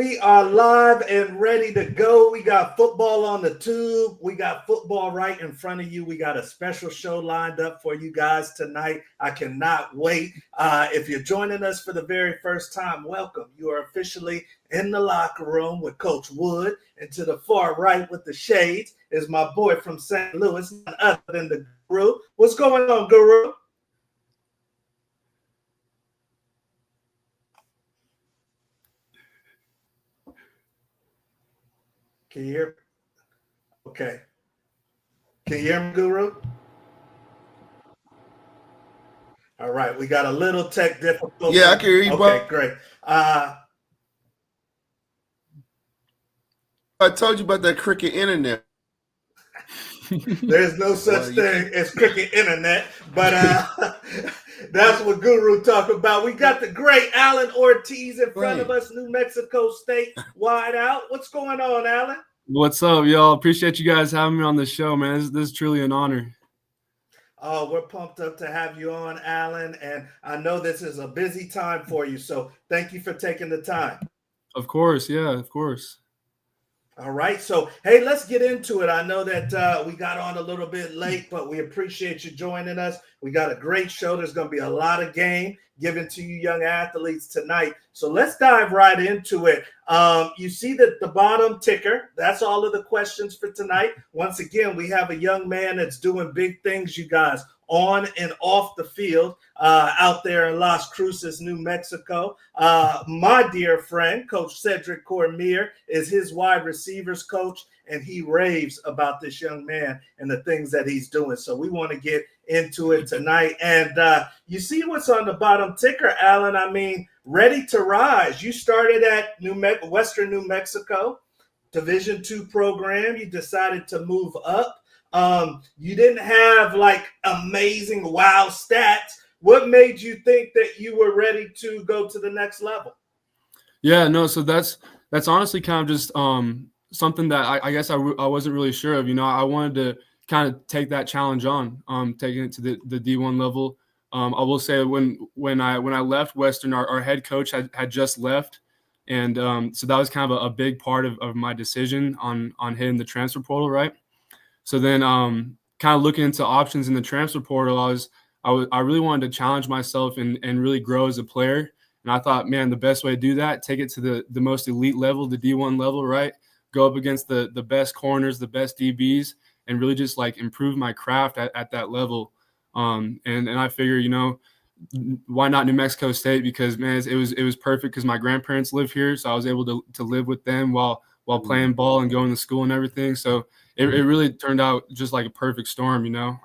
We are live and ready to go. We got football on the tube. We got football right in front of you. We got a special show lined up for you guys tonight. I cannot wait. If you're joining us for the very first time, welcome. You are officially in the locker room with Coach Wood. And to the far right with the shades is my boy from St. Louis, none other than the Guru. What's going on, Guru? Can you hear me? Okay. Can you hear me, Guru? All right. We got a little tech difficulty. Yeah, I can hear you. Okay, great. I told you about that cricket internet. There's no such thing as cricket internet, but that's what Guru talked about. We got the great Allen Ortiz in front of us, New Mexico State, Wideout. What's going on, Allen? What's up, y'all? Appreciate you guys having me on the show, man. This is truly an honor. Oh, we're pumped up to have you on, Allen, and I know this is a busy time for you, so thank you for taking the time. Of course, yeah, of course. All right. So, hey, let's get into it. I know that we got on a little bit late, but we appreciate you joining us. We got a great show. There's going to be a lot of game given to you young athletes tonight. So let's dive right into it. You see that the bottom ticker, that's all of the questions for tonight. Once again, we have a young man that's doing big things, you guys, on and off the field out there in Las Cruces, New Mexico. My dear friend, Coach Cedric Cormier, is his wide receivers coach, and he raves about this young man and the things that he's doing. So we want to get into it tonight. And you see what's on the bottom ticker, Allen. I mean, ready to rise. You started at Western New Mexico, Division II program. You decided to move up. You didn't have like amazing wow stats. What made you think that you were ready to go to the next level? Yeah, no, so that's honestly kind of just something that I guess I wasn't really sure of. You know, I wanted to kind of take that challenge on, taking it to the D1 level. I will say when I left Western, our head coach had just left. And so that was kind of a big part of my decision on hitting the transfer portal, right? So then kind of looking into options in the transfer portal, I really wanted to challenge myself and really grow as a player. And I thought, man, the best way to do that, take it to the most elite level, the D1 level, right? Go up against the best corners, the best DBs, and really just like improve my craft at that level. And I figure, you know, why not New Mexico State? Because, man, it was perfect because my grandparents live here. So I was able to live with them while playing ball and going to school and everything. So it really turned out just like a perfect storm, you know,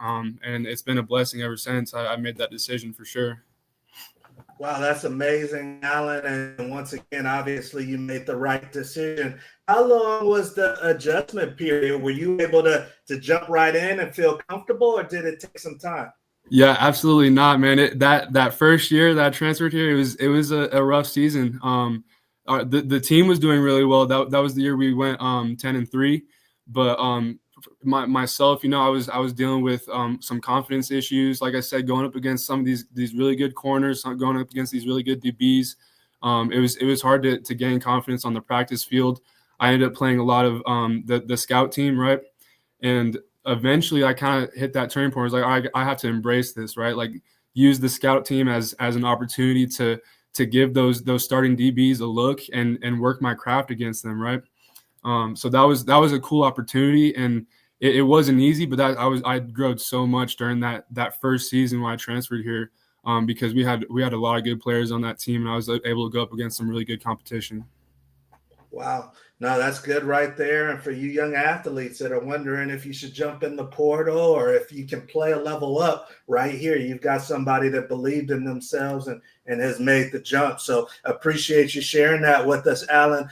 and it's been a blessing ever since I made that decision for sure. Wow, that's amazing, Allen. And once again, obviously, you made the right decision. How long was the adjustment period? Were you able to jump right in and feel comfortable, or did it take some time? Yeah, absolutely not, man. That first year that I transferred here, it was a rough season. The team was doing really well. That was the year we went 10-3, but myself, you know, I was dealing with some confidence issues. Like I said, going up against some of these really good corners, going up against these really good DBs. It was hard to gain confidence on the practice field. I ended up playing a lot of the scout team, right? And eventually I kind of hit that turning point. I was like, all right, I have to embrace this, right? Like use the scout team as an opportunity to give those starting DBs a look and work my craft against them, right? So that was a cool opportunity, and it wasn't easy, but I grew so much during that first season when I transferred here, because we had a lot of good players on that team, and I was able to go up against some really good competition. Wow. No, that's good right there. And for you young athletes that are wondering if you should jump in the portal or if you can play a level up, right here, you've got somebody that believed in themselves and has made the jump. So appreciate you sharing that with us, Allen.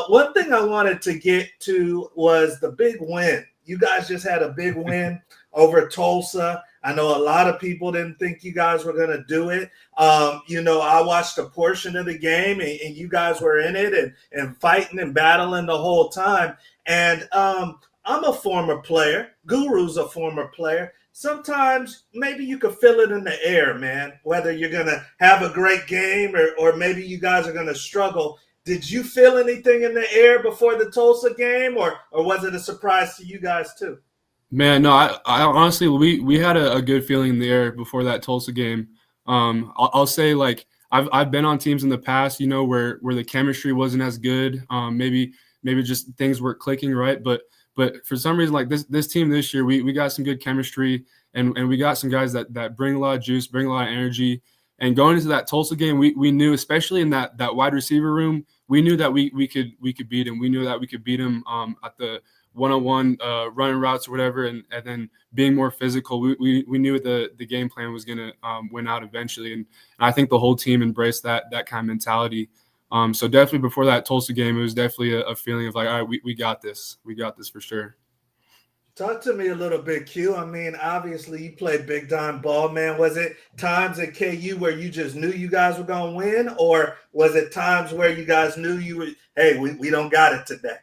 One thing I wanted to get to was the big win. You guys just had a big win over Tulsa. I know a lot of people didn't think you guys were going to do it. You know, I watched a portion of the game and you guys were in it and fighting and battling the whole time. And I'm a former player. Guru's a former player. Sometimes maybe you could feel it in the air, man, whether you're going to have a great game or maybe you guys are going to struggle. Did you feel anything in the air before the Tulsa game, or was it a surprise to you guys too? Man, no, I honestly, we had a good feeling in the air before that Tulsa game. I'll say, like, I've been on teams in the past, where the chemistry wasn't as good. Maybe just things weren't clicking right, but for some reason, like this team this year, we got some good chemistry, and we got some guys that bring a lot of juice, bring a lot of energy. And going into that Tulsa game, we knew, especially in that wide receiver room, we knew that we could beat him. We knew that we could beat him at the one-on-one running routes or whatever, and then being more physical. We knew the game plan was going to win out eventually, and I think the whole team embraced that kind of mentality. So definitely before that Tulsa game, it was definitely a feeling of like, all right, we got this. We got this for sure. Talk to me a little bit, Q. I mean, obviously you played big time ball, man. Was it times at KU where you just knew you guys were going to win, or was it times where you guys knew hey, we don't got it today?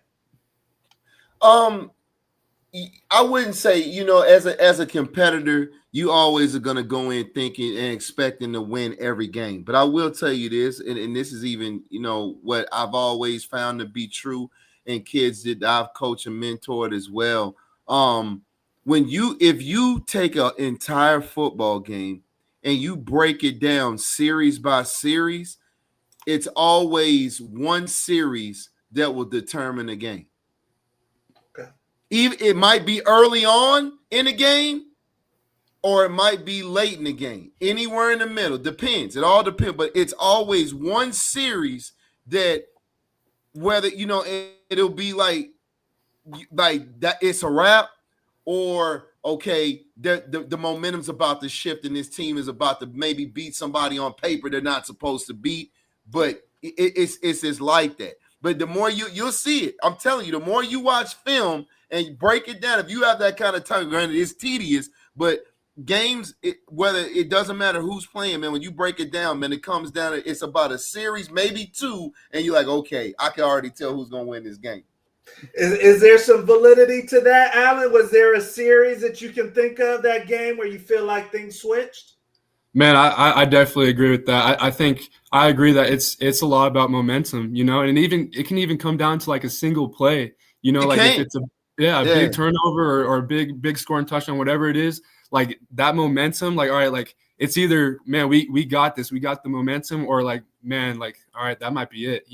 I wouldn't say, as a competitor, you always are going to go in thinking and expecting to win every game. But I will tell you this, and this is even, what I've always found to be true in kids that I've coached and mentored as well. If you take an entire football game and you break it down series by series, it's always one series that will determine the game. Okay. Even it might be early on in the game, or it might be late in the game. Anywhere in the middle, depends. It all depends, but it's always one series that, whether it'll be like that, it's a wrap, or okay, the momentum's about to shift and this team is about to maybe beat somebody on paper they're not supposed to beat, but it's like that. But the more you'll see it, I'm telling you, the more you watch film and you break it down, if you have that kind of time, granted it's tedious, but games, whether it doesn't matter who's playing, man, when you break it down, man, it comes down to it's about a series, maybe two, and you're like, okay, I can already tell who's going to win this game. Is there some validity to that, Allen? Was there a series that you can think of, that game, where you feel like things switched? Man, I definitely agree with that. I think I agree that it's a lot about momentum, and it can even come down to like a single play, like if it's a big turnover or a big scoring touchdown, whatever it is, like that momentum, like, all right, like it's either, man, we got this, we got the momentum, or like, man, like, all right, that might be it,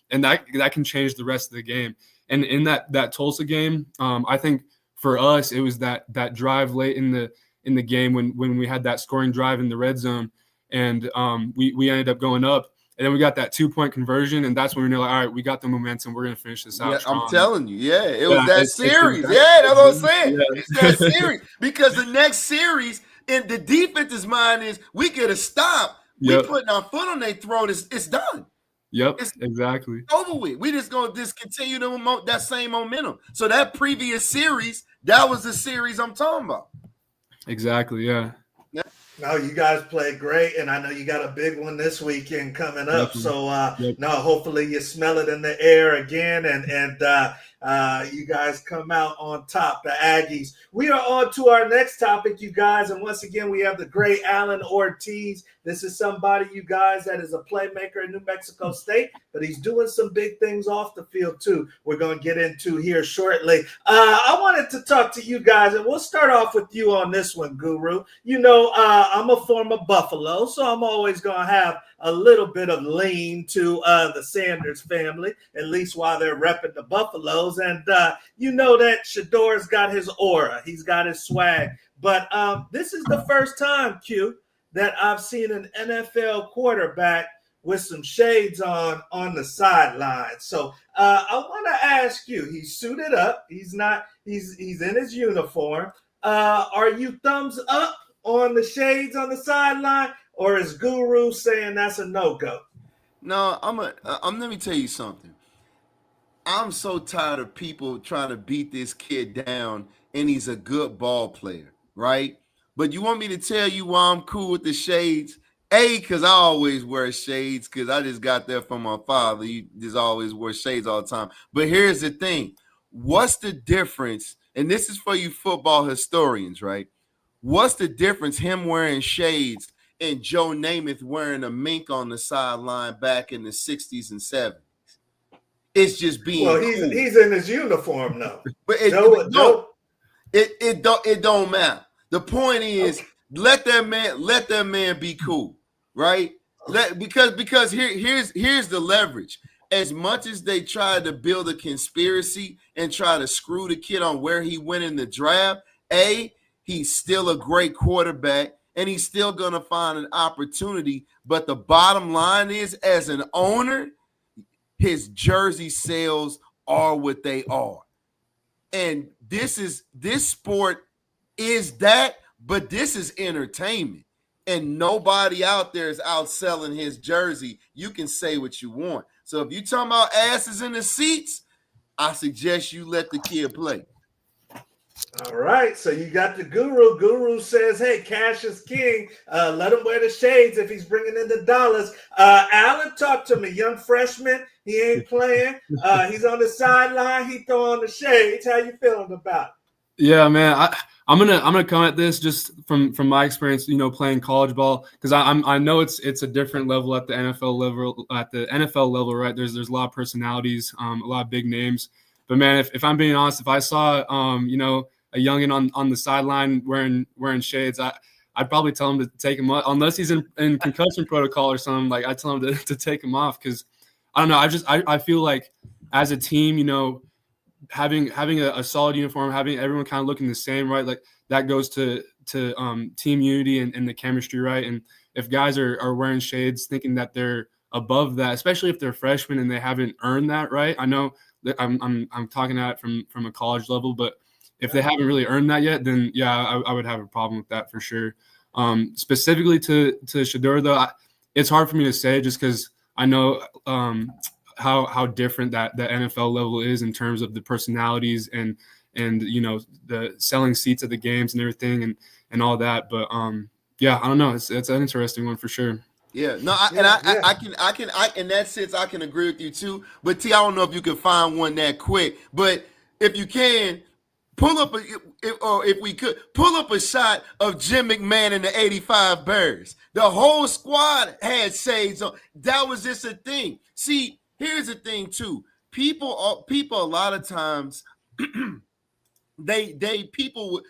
and that can change the rest of the game. And in that Tulsa game, I think for us, it was that drive late in the game when we had that scoring drive in the red zone, and we ended up going up, and then we got that 2-point conversion, and that's when we were like, all right, we got the momentum, we're gonna finish this out. Yeah, strong. I'm telling you, it was that series. That's what I'm saying. Yeah. It's that series, because the next series in the defense's mind is we get a stop. We putting our foot on their throat. It's done. Yep, exactly. Over with. We just gonna discontinue that same momentum. So that previous series, that was the series I'm talking about. Exactly. Yeah. No, you guys played great, and I know you got a big one this weekend coming up. So, no, hopefully you smell it in the air again, and you guys come out on top, the Aggies. We are on to our next topic, you guys, and once again, we have the great Allen Ortiz. This is somebody, you guys, that is a playmaker in New Mexico State, but he's doing some big things off the field, too. We're going to get into here shortly. I wanted to talk to you guys, and we'll start off with you on this one, Guru. I'm a former Buffalo, so I'm always going to have a little bit of lean to the Sanders family, at least while they're repping the Buffaloes. And you know that Shador's got his aura. He's got his swag. But this is the first time, Q, that I've seen an NFL quarterback with some shades on the sideline. So I want to ask you, he's suited up. He's in his uniform. Are you thumbs up on the shades on the sideline, or is Guru saying that's a no-go? No, let me tell you something. I'm so tired of people trying to beat this kid down, and he's a good ball player, right? But you want me to tell you why I'm cool with the shades? Because I always wear shades, because I just got that from my father. He just always wears shades all the time. But here's the thing. What's the difference? And this is for you football historians, right? What's the difference him wearing shades and Joe Namath wearing a mink on the sideline back in the 60s and 70s? It's just being Well, cool. he's in his uniform though. But it don't matter. The point is, let that man be cool, right? Because here's the leverage. As much as they tried to build a conspiracy and try to screw the kid on where he went in the draft, he's still a great quarterback and he's still gonna find an opportunity. But the bottom line is, as an owner, his jersey sales are what they are. And this sport is that, but this is entertainment. And nobody out there is outselling his jersey. You can say what you want. So if you're talking about asses in the seats, I suggest you let the kid play. All right, so you got the Guru. Guru says, hey, cash is king. Let him wear the shades if he's bringing in the dollars. Allen, talk to me. Young freshman, he ain't playing. He's on the sideline. He throwing the shades. How you feeling about it? Yeah, man, I'm gonna come at this just from my experience, playing college ball, because I know it's a different level at the NFL level. At the NFL level, right? There's a lot of personalities, a lot of big names. But man, if I'm being honest, if I saw a youngin on the sideline wearing shades, I'd probably tell him to take him off, unless he's in concussion protocol or something. Like, I tell him to take him off, because I don't know. I feel like as a team, having a solid uniform, having everyone kind of looking the same, right? Like, that goes to team unity and the chemistry, right? And if guys are wearing shades thinking that they're above that, especially if they're freshmen and they haven't earned that, right? I know that I'm talking at it from a college level, but if they haven't really earned that yet, then yeah, I would have a problem with that for sure. Specifically to Shedeur, though, it's hard for me to say, just because I know how different that the NFL level is in terms of the personalities and the selling seats at the games and everything and all that. But yeah, I don't know. It's an interesting one for sure. Yeah, no, I can in that sense I can agree with you too. But T, I don't know if you can find one that quick. But if you can, if we could pull up a shot of Jim McMahon and the '85 Bears. The whole squad had shades on. That was just a thing. See, here's the thing too. People a lot of times people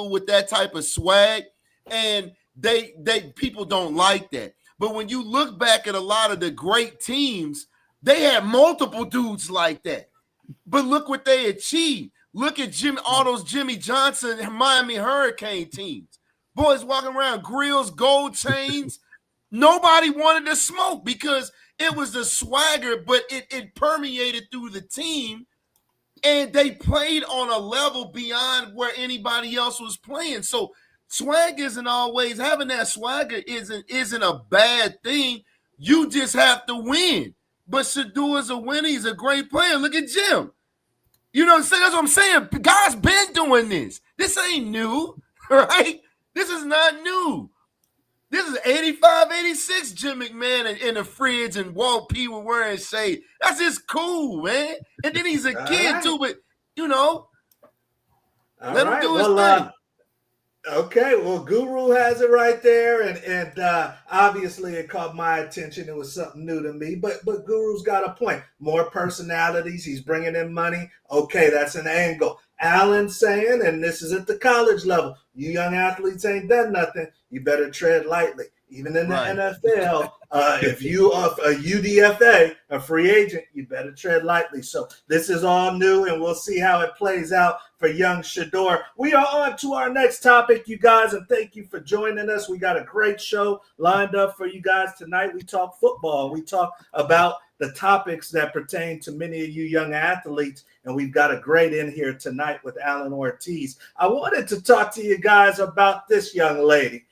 with that type of swag, and they people don't like that. But when you look back at a lot of the great teams, they had multiple dudes like that. But look what they achieved. Look at all those Jimmy Johnson and Miami Hurricane teams. Boys walking around, grills, gold chains. Nobody wanted to smoke because it was the swagger, but it permeated through the team. And they played on a level beyond where anybody else was playing. So swag isn't always, having that swagger isn't a bad thing. You just have to win. But Shedeur is a winner. He's a great player. Look at Jim. You know what I'm saying? That's what I'm saying. Guys been doing this. This ain't new, right? This is not new. This is 85, 86 Jim McMahon in the fridge and Walt P were wearing shade. That's just cool, man. And then he's a kid too, but let him do his thing. Okay, well, Guru has it right there, and obviously it caught my attention. It was something new to me, but Guru's got a point. More personalities, he's bringing in money. Okay, that's an angle. Allen saying, and this is at the college level, you young athletes ain't done nothing. You better tread lightly. Even in the NFL, if you are a UDFA, a free agent, you better tread lightly. So this is all new, and we'll see how it plays out for young Shedeur. We are on to our next topic, you guys, and thank you for joining us. We got a great show lined up for you guys tonight. We talk football. We talk about the topics that pertain to many of you young athletes, and we've got a great in here tonight with Allen Ortiz. I wanted to talk to you guys about this young lady.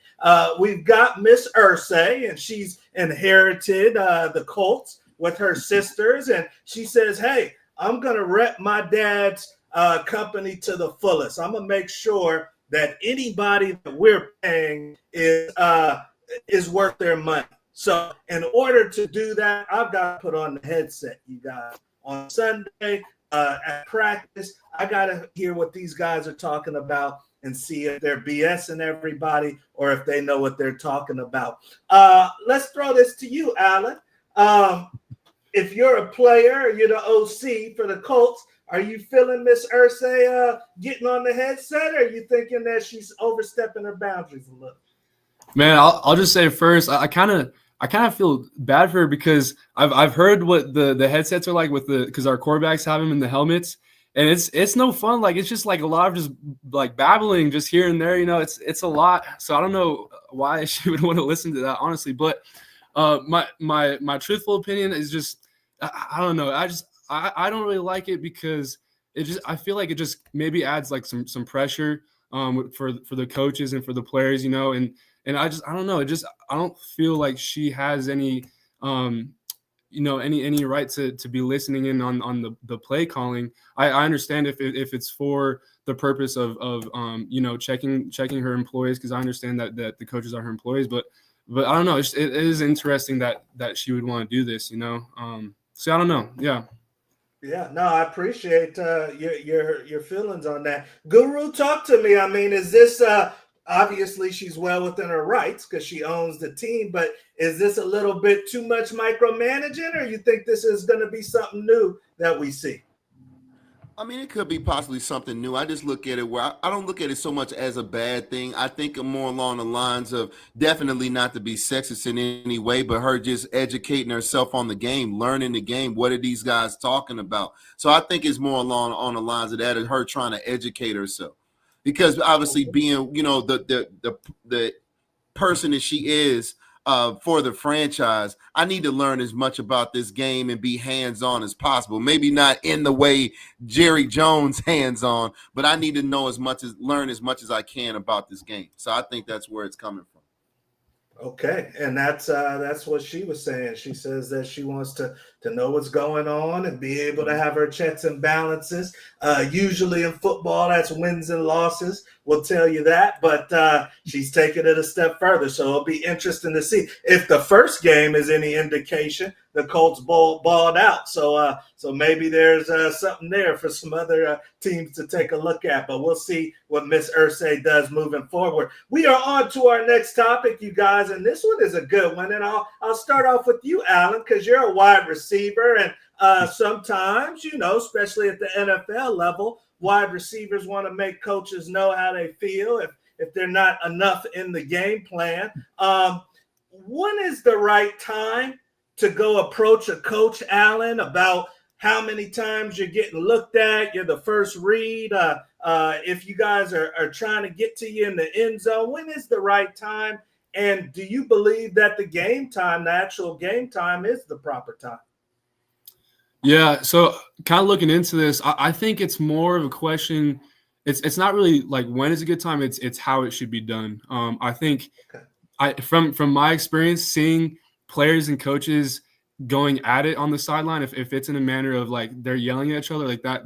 We've got Miss Irsay, and she's inherited the Colts with her sisters, and she says, hey, I'm going to rep my dad's company to the fullest. I'm going to make sure that anybody that we're paying is worth their money. So in order to do that, I've got to put on the headset, you guys. On Sunday at practice, I got to hear what these guys are talking about and see if they're BSing everybody or if they know what they're talking about. Let's throw this to you, Allen. if you're a player, you're the OC for the Colts, are you feeling Miss Irsay getting on the headset, or are you thinking that she's overstepping her boundaries a little? Man, I'll just say first, I kind of feel bad for her because I've heard what the headsets are like because our quarterbacks have them in the helmets, and it's no fun. Like, it's just like a lot of just like babbling just here and there. It's a lot. So I don't know why she would want to listen to that, honestly. But my truthful opinion is just I don't know. I don't really like it because I feel like it just maybe adds like some pressure for the coaches and for the players, and I don't know. I don't feel like she has any any right to be listening in on the play calling. I understand if it's for the purpose of checking her employees, because I understand that the coaches are her employees, but I don't know. It is interesting that she would want to do this, So I don't know. Yeah. Yeah, no, I appreciate your feelings on that. Guru, talk to me. I mean, is this obviously she's well within her rights because she owns the team, but is this a little bit too much micromanaging, or you think this is going to be something new that we see? I mean, it could be possibly something new. I just look at it where I don't look at it so much as a bad thing. I think more along the lines of definitely not to be sexist in any way, but her just educating herself on the game, learning the game. What are these guys talking about? So I think it's more along on the lines of that, and her trying to educate herself. Because obviously being, the person that she is for the franchise, I need to learn as much about this game and be hands-on as possible. Maybe not in the way Jerry Jones hands-on, but I need to learn as much as I can about this game. So I think that's where it's coming from. Okay, and that's what she was saying. She says that she wants to know what's going on and be able to have her checks and balances. Usually in football, that's wins and losses. We'll tell you that, but she's taking it a step further. So it'll be interesting to see if the first game is any indication. The Colts balled out, so maybe there's something there for some other teams to take a look at. But we'll see what Miss Irsay does moving forward. We are on to our next topic, you guys, and this one is a good one. And I'll start off with you, Allen, because you're a wide receiver, and sometimes, especially at the NFL level, wide receivers want to make coaches know how they feel if they're not enough in the game plan. When is the right time to go approach a coach, Allen, about how many times you're getting looked at? You're the first read. If you guys are trying to get to you in the end zone, when is the right time? And do you believe that the actual game time is the proper time? Yeah, so kind of looking into this, I think it's more of a question. It's not really like when is a good time. It's how it should be done. I think from my experience, seeing players and coaches going at it on the sideline, if it's in a manner of like they're yelling at each other like that,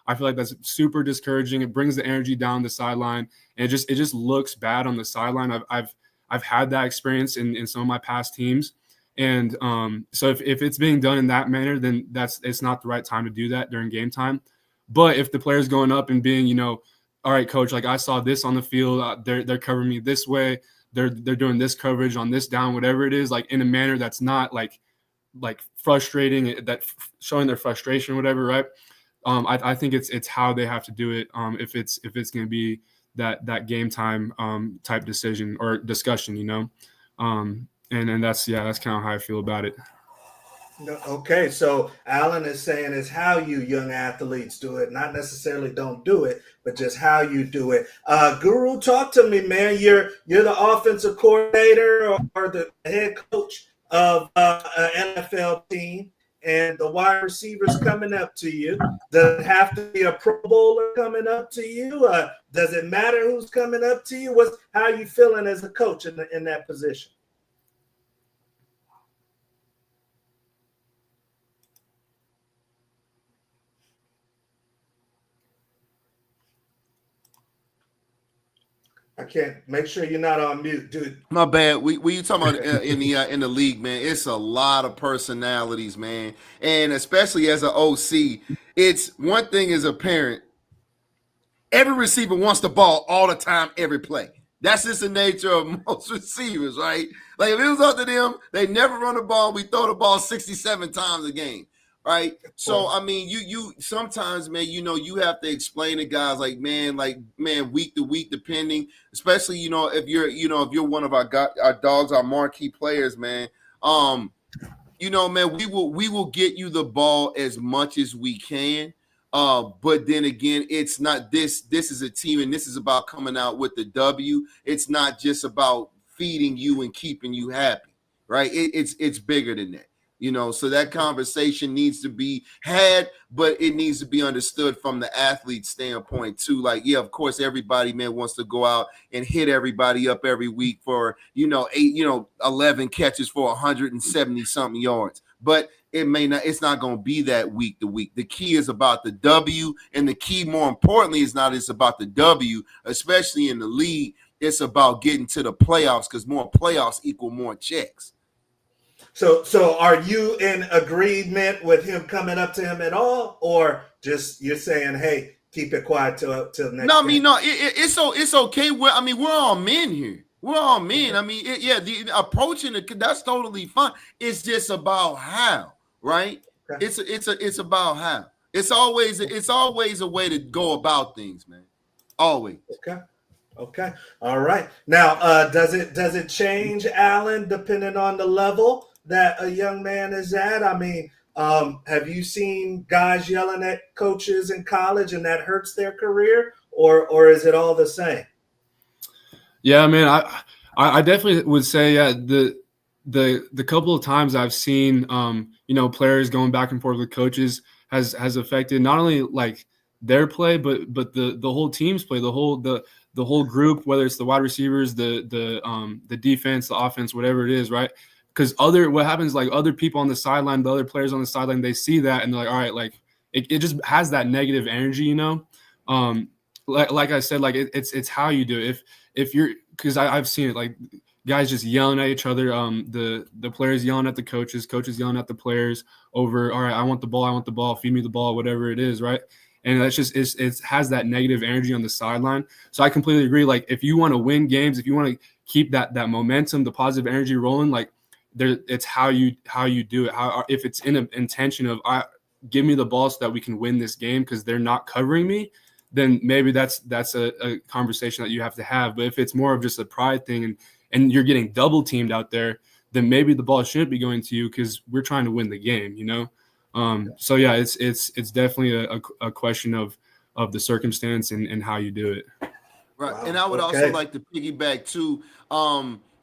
I feel like that's super discouraging. It brings the energy down the sideline, and it just looks bad on the sideline. I've had that experience in some of my past teams. And so if it's being done in that manner, then it's not the right time to do that during game time. But if the player's going up and being, all right, coach, like I saw this on the field, they're covering me this way, they're doing this coverage on this down, whatever it is, like in a manner that's not like frustrating, that showing their frustration, whatever, right? I think it's how they have to do it. If it's going to be that game time type decision or discussion, And that's kind of how I feel about it. Okay, so Allen is saying it's how you young athletes do it, not necessarily don't do it, but just how you do it. Guru, talk to me, man. You're the offensive coordinator or the head coach of an NFL team, and the wide receivers coming up to you. Does it have to be a Pro Bowler coming up to you? Does it matter who's coming up to you? How are you feeling as a coach in that position? I can't. Make sure you're not on mute, dude. My bad. We you talking about in the league, man? It's a lot of personalities, man, and especially as an OC, it's one thing as a parent. Every receiver wants the ball all the time, every play. That's just the nature of most receivers, right? Like, if it was up to them, they never run the ball. We throw the ball 67 times a game, right? So, I mean, you sometimes, man, you have to explain to guys like, man, week to week, depending, especially, if you're one of our dogs, our marquee players, man. Man, we will get you the ball as much as we can. But then again, it's not this. This is a team, and this is about coming out with the W. It's not just about feeding you and keeping you happy, right? It's bigger than that, So that conversation needs to be had, but it needs to be understood from the athlete standpoint too. Like, yeah, of course, everybody, man, wants to go out and hit everybody up every week for 11 catches for 170 something yards, but it's not going to be that week to week. The key is about the W, and the key, more importantly, is not it's about the W, especially in the league. It's about getting to the playoffs, because more playoffs equal more checks. So are you in agreement with him coming up to him at all, or just you're saying, hey, keep it quiet till next? No, I mean, no, it's okay. We're all men here. We're all men. I mean, the approaching it, that's totally fine. It's just about how. Right? Okay. It's about how. It's always a way to go about things, man. Always. Okay. All right. Now, does it change, Allen, depending on the level that a young man is at? I mean, have you seen guys yelling at coaches in college and that hurts their career, or is it all the same? Yeah, man, I definitely would say, yeah, the couple of times I've seen players going back and forth with coaches has affected not only like their play, but the whole team's play, the whole group, whether it's the wide receivers, the defense, the offense, whatever it is, right? Because what happens, like, other people on the sideline, the other players on the sideline, they see that and they're like, all right, like it just has that negative energy, like I said, like it's how you do it. If you're, because I've seen it, like guys just yelling at each other, the players yelling at the coaches yelling at the players over, all right, I want the ball, feed me the ball, whatever it is, right? And that's just it has that negative energy on the sideline. So I completely agree. Like, if you want to win games, if you want to keep that momentum, the positive energy rolling, like it's how you do it. If it's in an intention of give me the ball so that we can win this game because they're not covering me, then maybe that's a conversation that you have to have. But if it's more of just a pride thing and you're getting double teamed out there, then maybe the ball shouldn't be going to you because we're trying to win the game, So yeah, it's definitely a question of the circumstance and how you do it. Right. Wow. And I would also like to piggyback too.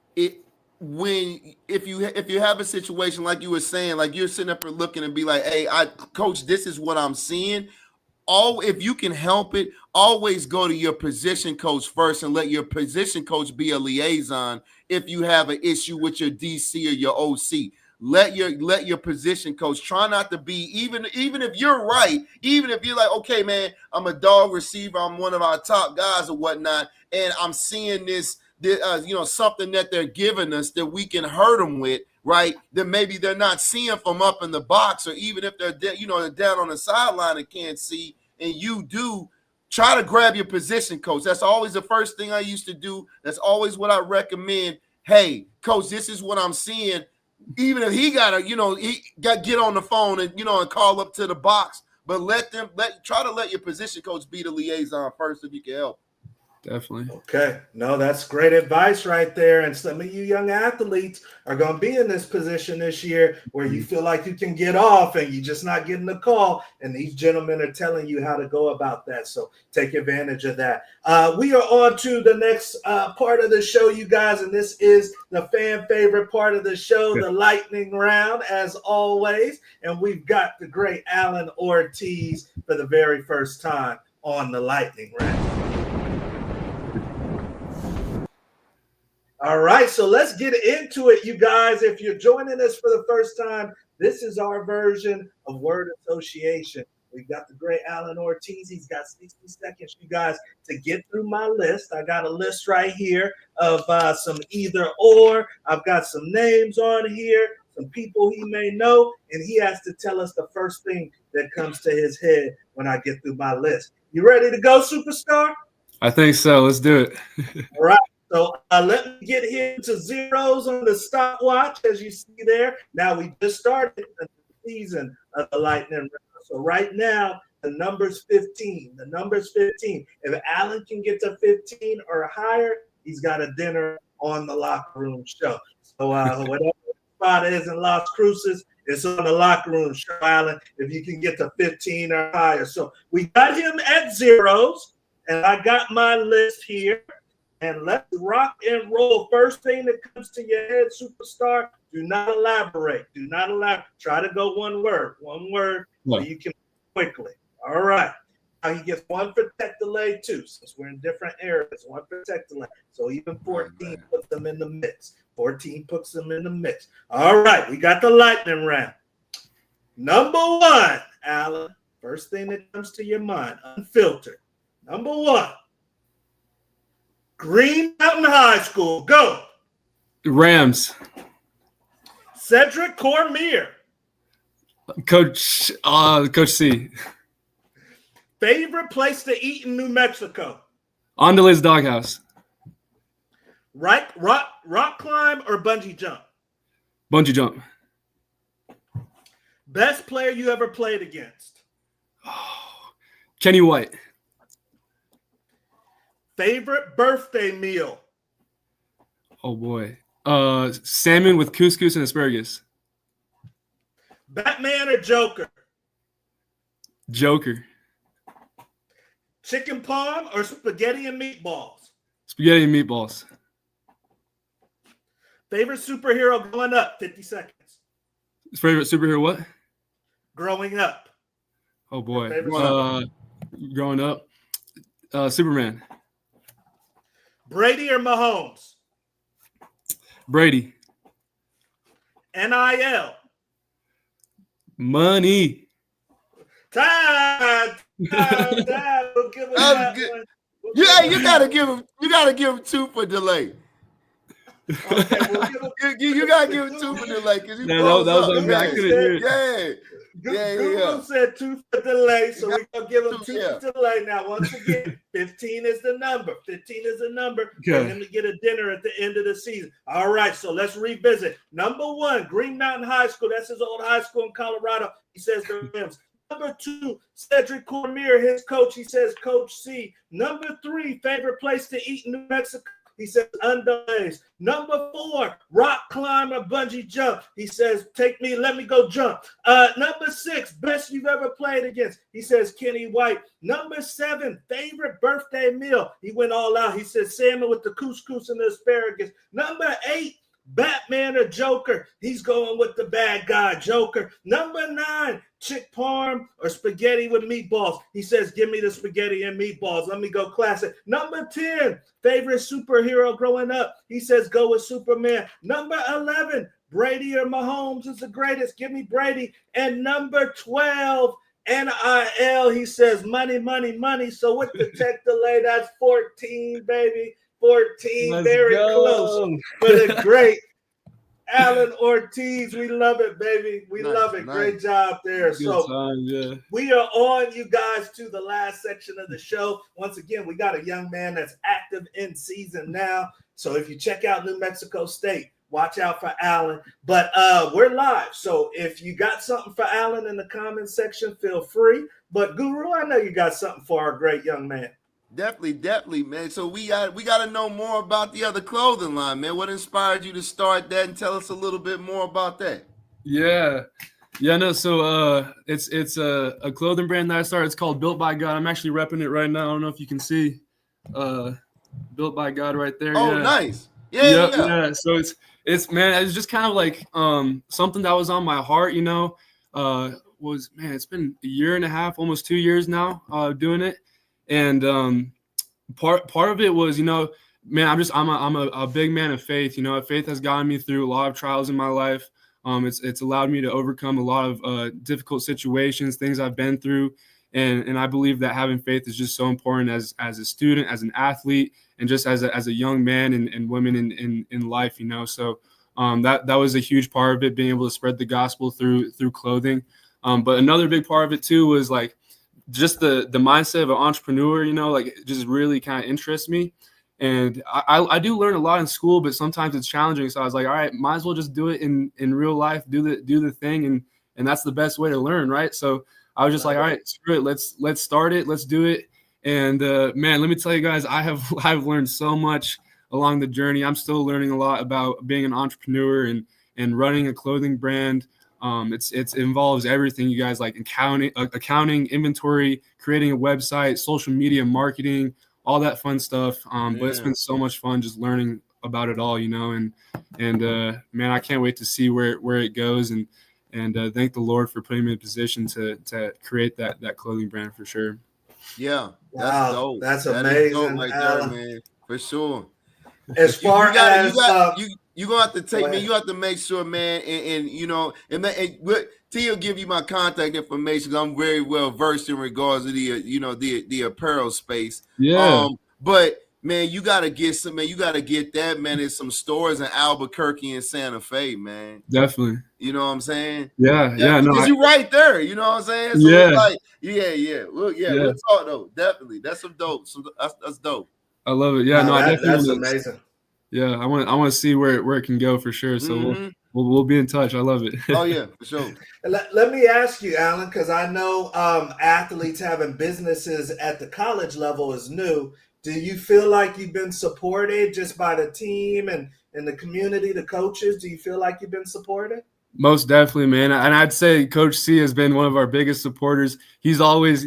If you have a situation like you were saying, like you're sitting up and looking and be like, hey, coach, this is what I'm seeing. If you can help it, always go to your position coach first and let your position coach be a liaison. If you have an issue with your DC or your OC, let your position coach, try not to be, even if you're right, even if you're like, okay, man, I'm a dog receiver, I'm one of our top guys or whatnot, and I'm seeing this something that they're giving us that we can hurt them with, right? That maybe they're not seeing from up in the box, or even if they're down on the sideline and can't see, and you do, try to grab your position coach. That's always the first thing I used to do. That's always what I recommend. Hey, coach, this is what I'm seeing. Even if he got to get on the phone and and call up to the box, but try to let your position coach be the liaison first if you can help. Definitely. Okay. No, that's great advice right there. And some of you young athletes are going to be in this position this year where you feel like you can get off and you're just not getting the call. And these gentlemen are telling you how to go about that. So take advantage of that. We are on to the next part of the show, you guys. And this is the fan favorite part of the show, the lightning round, as always. And we've got the great Allen Ortiz for the very first time on the lightning round. All right, so let's get into it, you guys. If you're joining us for the first time, this is our version of word association. We've got the great Allen Ortiz. He's got 60 seconds, you guys, to get through my list. I got a list right here of some either or. I've got some names on here, some people he may know, and he has to tell us the first thing that comes to his head when I get through my list. You ready to go, superstar? I think so. Let's do it. All right. So let me get here to zeros on the stopwatch, as you see there. Now we just started the season of the Lightning Round. So right now, the number's 15. The number's 15. If Allen can get to 15 or higher, he's got a dinner on the locker room show. So whatever the spot is in Las Cruces, it's on the locker room show, Allen, if you can get to 15 or higher. So we got him at zeros, and I got my list here. And let's rock and roll. First thing that comes to your head, superstar, do not elaborate. Do not elaborate. Try to go one word so you can quickly. All right. Now he gets one for tech delay too, since we're in different areas. One for tech delay. So even 14 puts them in the mix. 14 puts them in the mix. All right. We got the lightning round. Number one, Allen. First thing that comes to your mind, unfiltered. Number one. Green Mountain High School, go. Rams. Cedric Cormier. Coach C. Favorite place to eat in New Mexico? Andale's Doghouse. Rock climb or bungee jump? Bungee jump. Best player you ever played against? Kenny White. Favorite birthday meal? Oh boy. Salmon with couscous and asparagus. Batman or Joker? Joker. Chicken parm or spaghetti and meatballs? Spaghetti and meatballs. Favorite superhero growing up? 50 seconds. Favorite superhero what? Growing up. Oh boy. Growing up. Superman. Brady or Mahomes? Brady. NIL. Money. Time. We'll give him that one. Yeah, you gotta give him 2 for delay. Okay, we'll give him, You gotta give him 2 for delay because that was on me. I couldn't hear it. Google said 2 for delay, so we're gonna give him 2 for delay. Now, once again, 15 is the number. 15 is the number for him to get a dinner at the end of the season. All right, so let's revisit. Number one, Green Mountain High School. That's his old high school in Colorado. He says the Rams. Number 2, Cedric Cormier, his coach. He says Coach C. Number 3, favorite place to eat in New Mexico. He says Andale's. Number 4, rock climb or bungee jump. He says, let me go jump. Number 6, best you've ever played against. He says Kenny White. Number 7, favorite birthday meal. He went all out. He says salmon with the couscous and the asparagus. Number 8, Batman or Joker. He's going with the bad guy, Joker. Number 9, chick parm or spaghetti with meatballs. He says, give me the spaghetti and meatballs. Let me go classic. Number 10, favorite superhero growing up. He says, go with Superman. Number 11, Brady or Mahomes is the greatest. Give me Brady. And number 12, NIL. He says, money, money, money. So with the tech delay, that's 14, baby. 14, let's very close for the great Allen Ortiz. We love it, baby. We love it. Nice. Great job there. We are on, you guys, to the last section of the show. Once again, we got a young man that's active in season now. So if you check out New Mexico State, watch out for Allen. But we're live. So if you got something for Allen in the comments section, feel free. But Guru, I know you got something for our great young man. Definitely, man. So we got to know more about the other clothing line, man. What inspired you to start that, and tell us a little bit more about that? No. So it's a clothing brand that I started. It's called Built by God. I'm actually repping it right now. I don't know if you can see Built by God right there. Oh, nice. Yeah. So it's just kind of like something that was on my heart, you know. It's been a year and a half, almost 2 years now, doing it. And part of it was, you know, man, I'm a big man of faith. You know, faith has gotten me through a lot of trials in my life. It's allowed me to overcome a lot of difficult situations, things I've been through, and I believe that having faith is just so important as a student, as an athlete, and just as a young man and women in life. You know, so that was a huge part of it, being able to spread the gospel through clothing. But another big part of it too was like, just the mindset of an entrepreneur, you know, like it just really kind of interests me. And I do learn a lot in school, but sometimes it's challenging. So I was like, all right, might as well just do it in real life, do the thing. And that's the best way to learn. Right. So I was just like, all right, screw it. Let's start it. Let's do it. And man, let me tell you guys, I've learned so much along the journey. I'm still learning a lot about being an entrepreneur and running a clothing brand. It involves everything, you guys, like accounting, inventory, creating a website, social media marketing, all that fun stuff. But it's been so much fun just learning about it all, and man, I can't wait to see where it goes, and thank the Lord for putting me in a position to create that clothing brand for sure. Yeah, that's dope. That's amazing, dope right there, man, for sure. As far as you gonna have to take me. You have to make sure, man, and T will give you my contact information. I'm very well versed in regards to the apparel space. Yeah. But man, you gotta get some. Man, you gotta get that, man. There's some stores in Albuquerque and Santa Fe, man. Definitely. You know what I'm saying? Yeah. No, because you're right there. You know what I'm saying? So yeah. It's like, we'll talk though. Definitely, that's some dope. That's dope. I love it. Yeah, I definitely. That's amazing. Yeah, I want to see where it can go for sure. So we'll be in touch. I love it. Oh yeah, for sure. Let me ask you, Allen, because I know athletes having businesses at the college level is new. Do you feel like you've been supported just by the team and the community, the coaches? Do you feel like you've been supported? Most definitely, man. And I'd say Coach C has been one of our biggest supporters. He's always,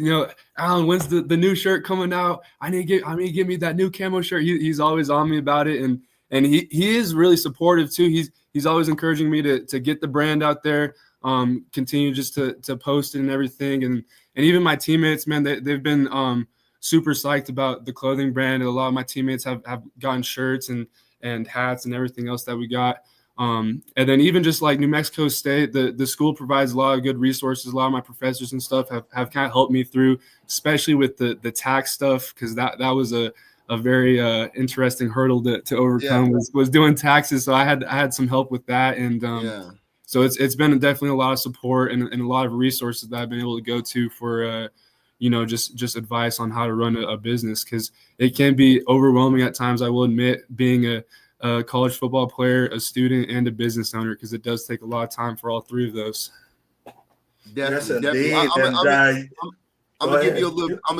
Allen, when's the new shirt coming out? I need to give me that new camo shirt. He's always on me about it. And he is really supportive too. He's always encouraging me to get the brand out there, continue just to post it and everything. And even my teammates, man, they've been super psyched about the clothing brand. And a lot of my teammates have gotten shirts and hats and everything else that we got. And then even just like New Mexico State, the school provides a lot of good resources. A lot of my professors and stuff have kind of helped me through, especially with the tax stuff, because that was a very interesting hurdle to overcome. Was doing taxes, so I had some help with that, and so it's been definitely a lot of support and a lot of resources that I've been able to go to for just advice on how to run a business, because it can be overwhelming at times. I will admit, being a college football player, a student, and a business owner, because it does take a lot of time for all three of those. Definitely. I'm gonna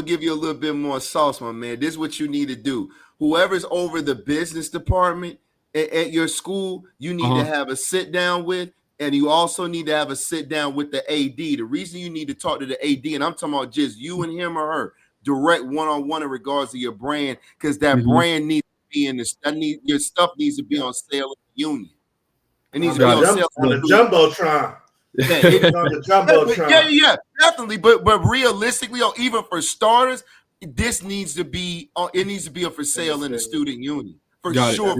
give you a little bit more sauce, my man. This is what you need to do. Whoever's over the business department at your school, you need to have a sit down with, and you also need to have a sit down with the AD. The reason you need to talk to the AD, and I'm talking about just you and him or her, direct one-on-one in regards to your brand, because that brand needs to be in this. Your stuff needs to be on sale at the union. It needs to be on sale on the Jumbotron. Yeah, definitely. But realistically, or even for starters, this needs to be for sale in the student union for sure.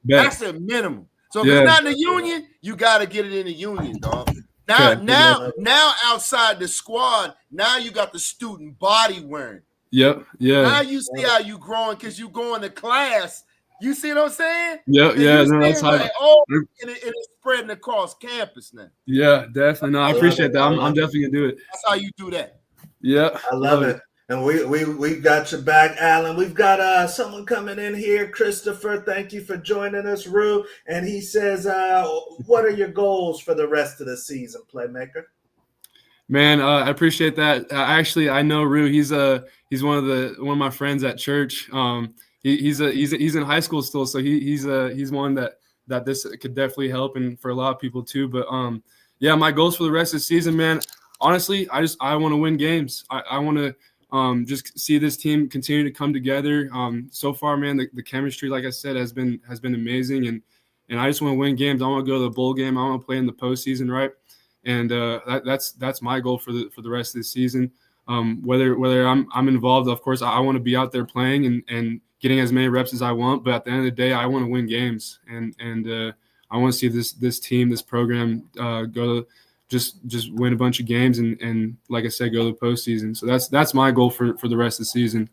That's a minimum. So if it's not in the union, you got to get it in the union, dog. Now outside the squad, now you got the student body wearing. Yep. Yeah. Now you see how you growing, because you going to class. You see what I'm saying? Yep. Yeah. No, that's how. And it's spreading across campus now. Yeah, definitely. No, I appreciate that. I'm definitely gonna do it. That's how you do that. Yeah, I love it. And we got your back, Allen. We've got someone coming in here, Christopher. Thank you for joining us, Rue. And he says, "What are your goals for the rest of the season, Playmaker?" Man, I appreciate that. Actually, I know Rue. He's one of my friends at church. He's in high school still, so he's one that this could definitely help, and for a lot of people too. But my goals for the rest of the season, man. Honestly, I want to win games. I want to just see this team continue to come together. So far, man, the chemistry, like I said, has been amazing, and I just want to win games. I want to go to the bowl game. I want to play in the postseason, right? And that's my goal for the rest of the season. Whether I'm involved, of course, I want to be out there playing and getting as many reps as I want. But at the end of the day, I want to win games, and I want to see this team, this program go to just win a bunch of games and like I said, go to the postseason. So that's my goal for the rest of the season.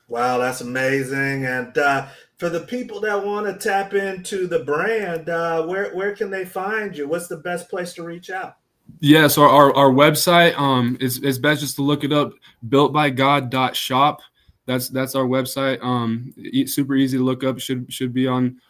Wow, that's amazing. And for the people that want to tap into the brand, where can they find you? What's the best place to reach out? Yeah, so our website is best just to look it up, builtbygod.shop. that's our website. Super easy to look up. Should be on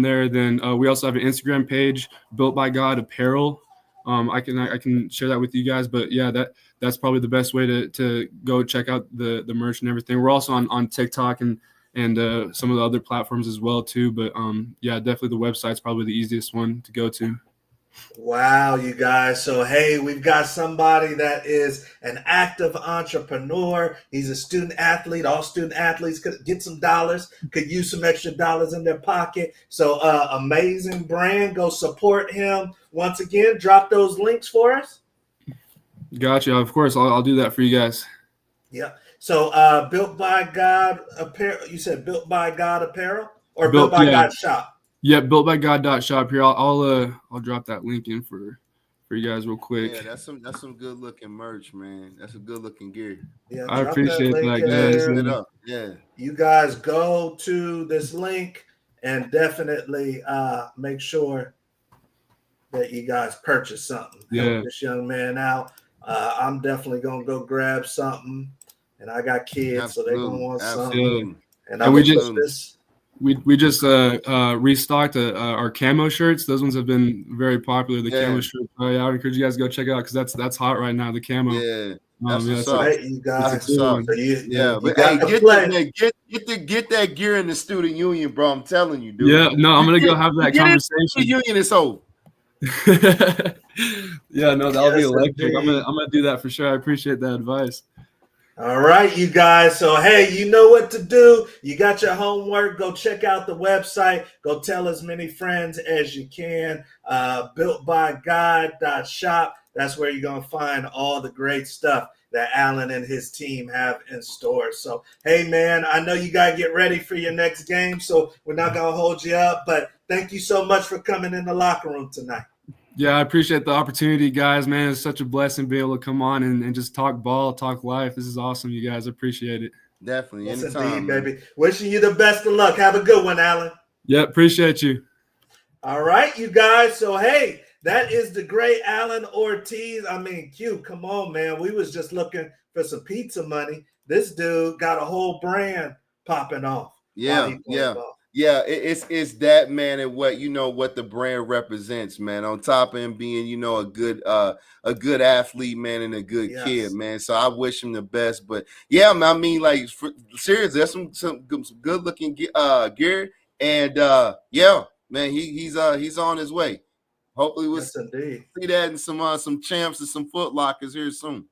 there. Then we also have an Instagram page, Built by God Apparel. I can share that with you guys, but yeah, that's probably the best way to go check out the merch and everything. We're also on TikTok and some of the other platforms as well too. But yeah, definitely the website's probably the easiest one to go to. Wow, you guys. So, hey, we've got somebody that is an active entrepreneur. He's a student athlete. All student athletes could get some dollars, could use some extra dollars in their pocket. So, amazing brand. Go support him. Once again, drop those links for us. Gotcha. Of course, I'll do that for you guys. Yeah. So, Built by God Apparel. You said Built by God Apparel or Built by God Shop? Yeah, builtbygod.shop here. I'll drop that link in for you guys real quick. Yeah, that's some good looking merch, man. That's a good looking gear. Yeah, I appreciate that, guys. Yeah. You guys go to this link and definitely make sure that you guys purchase something. Help this young man out. I'm definitely gonna go grab something, and I got kids, so they're gonna want something. And we just restocked our camo shirts. Those ones have been very popular. The camo shirts. I would encourage you guys to go check it out because that's hot right now. The camo. Yeah. That's right, you guys. So but hey, get that gear in the student union, bro. I'm telling you, dude. Yeah, no, I'm gonna go have that conversation. The union is over. Yeah, no, that'll be electric. I'm gonna do that for sure. I appreciate that advice. All right, you guys. So, hey, you know what to do. You got your homework. Go check out the website. Go tell as many friends as you can. Builtbygod.shop. That's where you're going to find all the great stuff that Allen and his team have in store. So, hey, man, I know you got to get ready for your next game, so we're not going to hold you up. But thank you so much for coming in the locker room tonight. Yeah, I appreciate the opportunity, guys, man. It's such a blessing to be able to come on and just talk ball, talk life. This is awesome, you guys. I appreciate it. Definitely. Yes, anytime, indeed, baby. Wishing you the best of luck. Have a good one, Allen. Yeah, appreciate you. All right, you guys. So, hey, that is the great Allen Ortiz. I mean, Q, come on, man. We was just looking for some pizza money. This dude got a whole brand popping off. Yeah. Yeah, it's that, man, and what the brand represents, man. On top of him being, a good athlete, man, and a good kid, man. So I wish him the best. But yeah, man, I mean, like, seriously, that's some good looking gear, and yeah, man, he's on his way. Hopefully, we'll see that in some champs and some Foot Lockers here soon.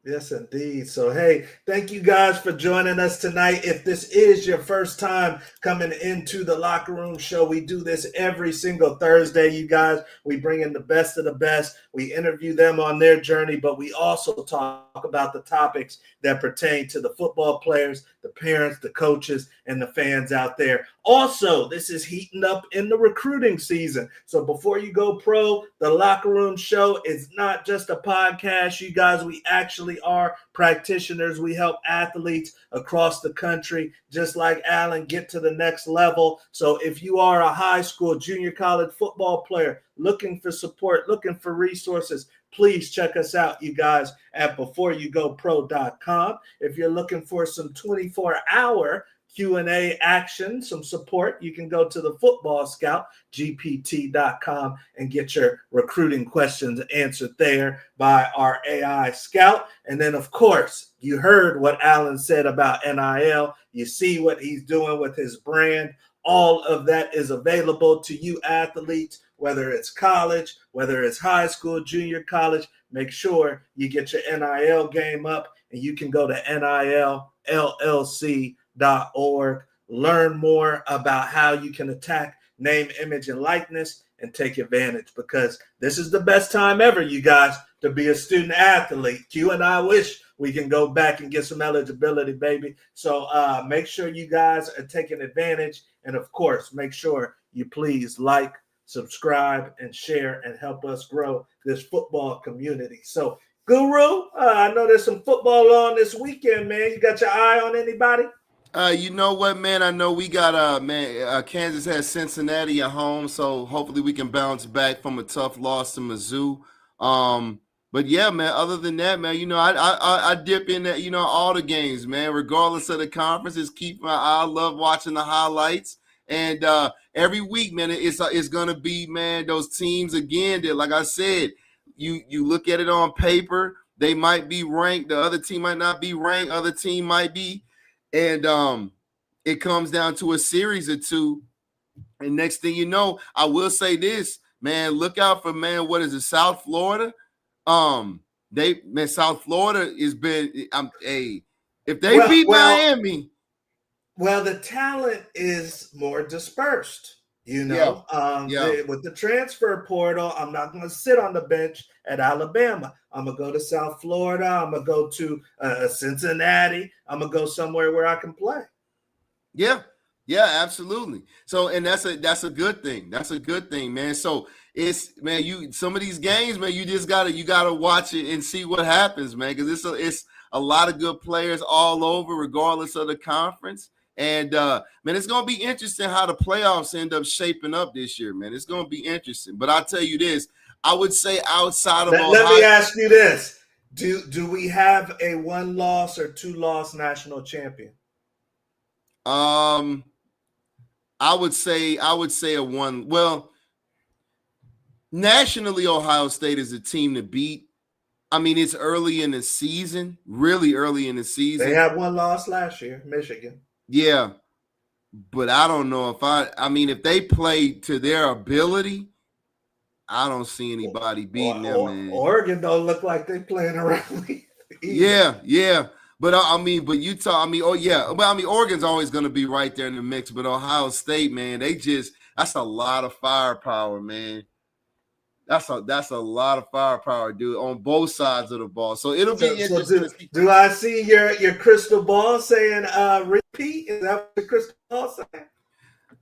Yes, indeed. So, hey, thank you guys for joining us tonight. If this is your first time coming into the Locker Room Show, we do this every single Thursday, you guys. We bring in the best of the best. We interview them on their journey, but we also talk about the topics that pertain to the football players, the parents, the coaches, and the fans out there. Also, this is heating up in the recruiting season. So before you go pro, the Locker Room Show is not just a podcast, you guys. We actually are practitioners. We help athletes across the country, just like Allen, get to the next level. So if you are a high school, junior college football player looking for support, looking for resources, please check us out, you guys, at beforeyougopro.com. If you're looking for some 24-hour Q&A action, some support, you can go to the Football Scout, gpt.com, and get your recruiting questions answered there by our AI scout. And then, of course, you heard what Allen said about NIL. You see what he's doing with his brand. All of that is available to you athletes, whether it's college, whether it's high school, junior college. Make sure you get your NIL game up, and you can go to NILLLC.org. Learn more about how you can attack name, image, and likeness and take advantage, because this is the best time ever, you guys, to be a student athlete. Q and I wish we can go back and get some eligibility, baby. So make sure you guys are taking advantage. And, of course, make sure you please like, subscribe, and share and help us grow this football community. So, Guru, I know there's some football on this weekend, man. You got your eye on anybody? You know what, man? I know we got Kansas has Cincinnati at home, so hopefully we can bounce back from a tough loss to Mizzou. But yeah, man, other than that, man, I dip in that, all the games, man, regardless of the conferences, I love watching the highlights. And every week, man, it's going to be, man, those teams again that, like I said, you look at it on paper, they might be ranked, the other team might not be ranked, other team might be. And it comes down to a series or two. And next thing you know, I will say this, man, look out for, man, what is it, South Florida? South Florida has been if they beat Miami. Well, the talent is more dispersed, with the transfer portal. I'm not going to sit on the bench at Alabama. I'm going to go to South Florida. I'm going to go to Cincinnati. I'm going to go somewhere where I can play. Yeah. Yeah, absolutely. So, and that's a good thing. That's a good thing, man. So it's, man, some of these games, man, you gotta watch it and see what happens, man, because it's a lot of good players all over, regardless of the conference. And man, it's gonna be interesting how the playoffs end up shaping up this year, man. It's gonna be interesting. But I'll tell you this, I would say outside of let me ask you this: Do we have a 1-loss or 2-loss national champion? I would say a 1. Well, nationally, Ohio State is a team to beat. I mean, it's early in the season, really early in the season. They had 1 loss last year, Michigan. Yeah, but I don't know if they play to their ability, I don't see anybody beating them, man. Oregon don't look like they playing around. Yeah. But Utah, Oregon's always going to be right there in the mix. But Ohio State, man, that's a lot of firepower, man. That's a lot of firepower, dude, on both sides of the ball. So it'll be interesting. Do I see your crystal ball saying repeat? Is that what the crystal ball saying?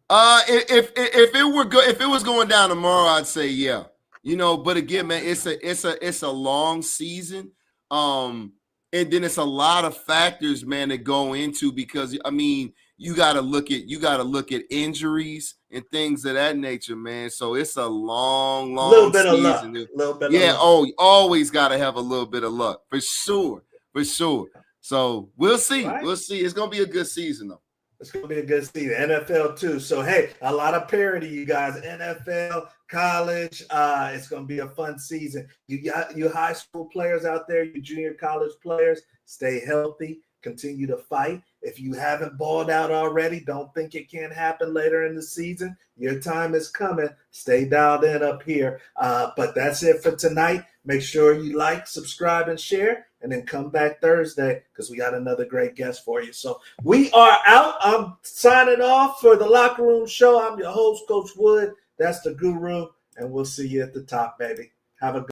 If it was going down tomorrow, I'd say yeah. But again, man, it's a long season. And then it's a lot of factors, man, that go into, because you got to look at injuries and things of that nature, man. So it's a long season. Always got to have a little bit of luck for sure. So we'll see. Right. We'll see. It's gonna be a good season, though. It's going to be a good season. NFL too. So, hey, a lot of parity, you guys. NFL, college. It's going to be a fun season. You high school players out there, you junior college players, stay healthy. Continue to fight. If you haven't balled out already, don't think it can't happen later in the season. Your time is coming. Stay dialed in up here. But that's it for tonight. Make sure you like, subscribe, and share. And then come back Thursday because we got another great guest for you. So we are out. I'm signing off for the Locker Room Show. I'm your host, Coach Wood. That's the guru. And we'll see you at the top, baby. Have a good